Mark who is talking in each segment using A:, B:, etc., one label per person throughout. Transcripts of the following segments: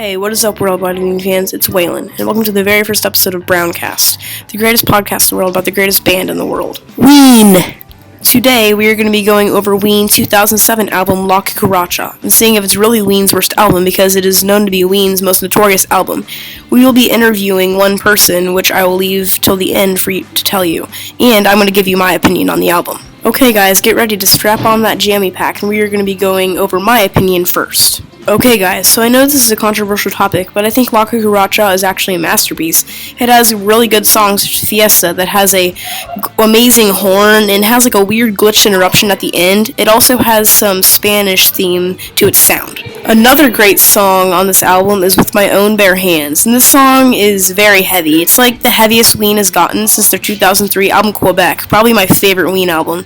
A: Hey, what is up, worldwide Ween fans? It's Waylon, and welcome to the very first episode of Browncast, the greatest podcast in the world about the greatest band in the world, Ween! Today, we are going to be going over Ween's 2007 album, La Cucaracha, and seeing if it's really Ween's worst album because it is known to be Ween's most notorious album. We will be interviewing one person, which I will leave till the end for you to tell you, and I'm going to give you my opinion on the album. Okay guys, get ready to strap on that jammy pack, and we are going to be going over my opinion first. Okay guys, so I know this is a controversial topic, but I think La Cucaracha is actually a masterpiece. It has really good songs such as Fiesta that has a amazing horn and has like a weird glitched interruption at the end. It also has some Spanish theme to its sound. Another great song on this album is With My Own Bare Hands, and this song is very heavy. It's like the heaviest Ween has gotten since their 2003 album Quebec, probably my favorite Ween album,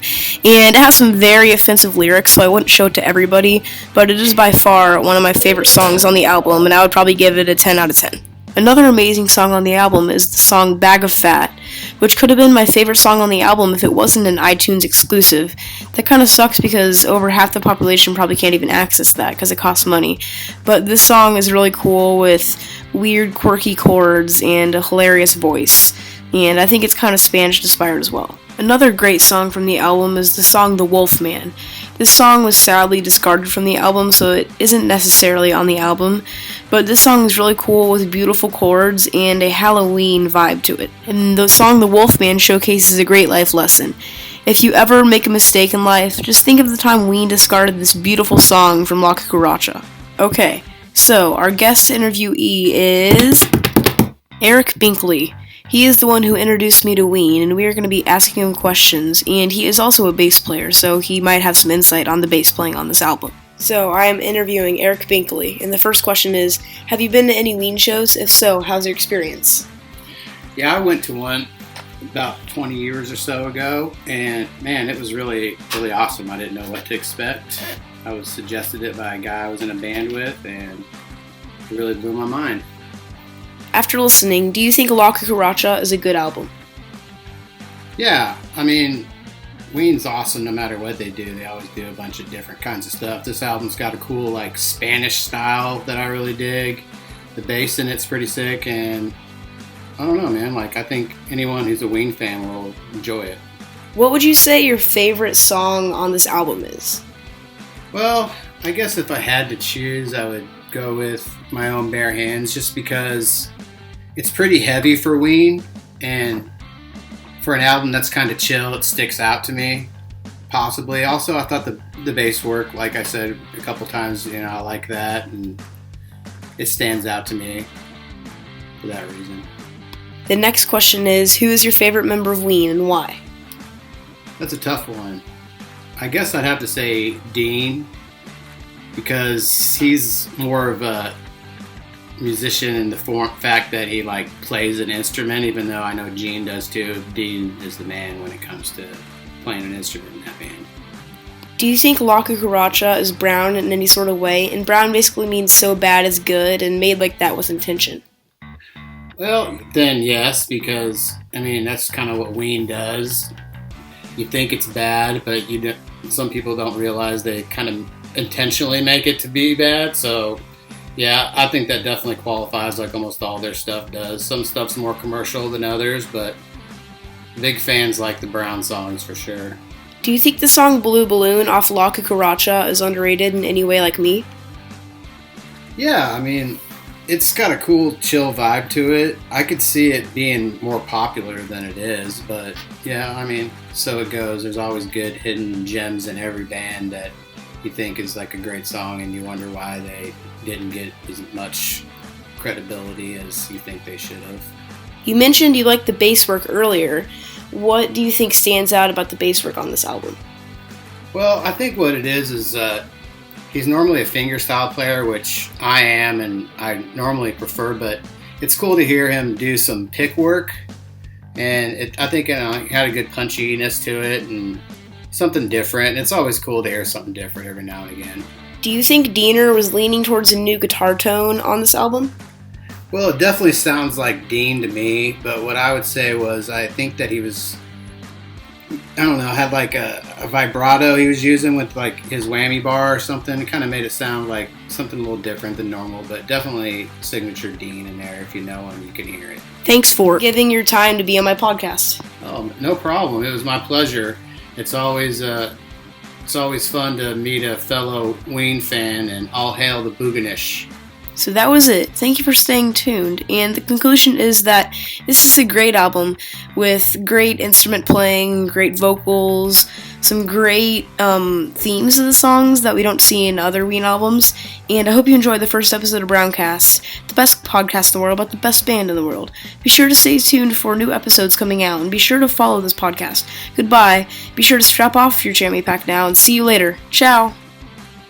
A: and it has some very offensive lyrics, so I wouldn't show it to everybody, but it is by far one of my favorite songs on the album, and I would probably give it a 10 out of 10. Another amazing song on the album is the song Bag of Fat, which could have been my favorite song on the album if it wasn't an iTunes exclusive. That kind of sucks because over half the population probably can't even access that because it costs money. But this song is really cool with weird, quirky chords and a hilarious voice, and I think it's kind of Spanish-inspired as well. Another great song from the album is the song The Wolf Man. This song was sadly discarded from the album, so it isn't necessarily on the album, but this song is really cool with beautiful chords and a Halloween vibe to it. And the song The Wolf Man showcases a great life lesson. If you ever make a mistake in life, just think of the time Ween discarded this beautiful song from La Cucaracha. Okay, so our guest interviewee is Eric Binkley. He is the one who introduced me to Ween, and we are going to be asking him questions, and he is also a bass player, so he might have some insight on the bass playing on this album. So, I am interviewing Eric Binkley, and the first question is, have you been to any Ween shows? If so, how's your experience?
B: Yeah, I went to one about 20 years or so ago, and man, it was really, really awesome. I didn't know what to expect. I was suggested it by a guy I was in a band with, and it really blew my mind.
A: After listening, do you think La Cucaracha is a good album?
B: Yeah, I mean, Ween's awesome no matter what they do. They always do a bunch of different kinds of stuff. This album's got a cool, like, Spanish style that I really dig. The bass in it's pretty sick, and I don't know, man. Like, I think anyone who's a Ween fan will enjoy it.
A: What would you say your favorite song on this album is?
B: Well, I guess if I had to choose, I would go with My Own Bare Hands, just because it's pretty heavy for Ween, and for an album that's kind of chill, it sticks out to me, possibly. Also, I thought the bass work, like I said a couple times, I like that, and it stands out to me for that reason.
A: The next question is, who is your favorite member of Ween and why?
B: That's a tough one. I guess I'd have to say Dean, because he's more of a musician in the fact that he plays an instrument, even though I know Gene does too. Dean is the man when it comes to playing an instrument in that band.
A: Do you think La Cucaracha is brown in any sort of way? And brown basically means so bad it's good and made like that with intention.
B: Well, then yes, because that's kind of what Ween does. You think it's bad, but some people don't realize they kind of intentionally make it to be bad, so yeah, I think that definitely qualifies like almost all their stuff does. Some stuff's more commercial than others, but big fans like the Brown songs for sure.
A: Do you think the song Blue Balloon off La Cucaracha is underrated in any way like me?
B: Yeah, it's got a cool chill vibe to it. I could see it being more popular than it is, but yeah, so it goes. There's always good hidden gems in every band that you think is like a great song and you wonder why they didn't get as much credibility as you think they should have.
A: You mentioned you liked the bass work earlier. What do you think stands out about the bass work on this album?
B: Well, I think what it is he's normally a fingerstyle player, which I am and I normally prefer, but it's cool to hear him do some pick work, and I think it had a good punchiness to it and something different. It's always cool to hear something different every now and again.
A: Do you think Diener was leaning towards a new guitar tone on this album?
B: Well, it definitely sounds like Dean to me, but what I would say was I think that he was I don't know, had like a vibrato he was using with like his whammy bar or something. It kind of made it sound like something a little different than normal, but definitely signature Dean in there. If you know him, you can hear it.
A: Thanks for giving your time to be on my podcast.
B: Oh, no problem. It was my pleasure. It's always fun to meet a fellow Ween fan, and all hail the Booganish.
A: So that was it. Thank you for staying tuned. And the conclusion is that this is a great album with great instrument playing, great vocals, some great themes of the songs that we don't see in other Ween albums. And I hope you enjoyed the first episode of Browncast, the best podcast in the world about the best band in the world. Be sure to stay tuned for new episodes coming out, and be sure to follow this podcast. Goodbye. Be sure to strap off your jammy pack now, and see you later. Ciao.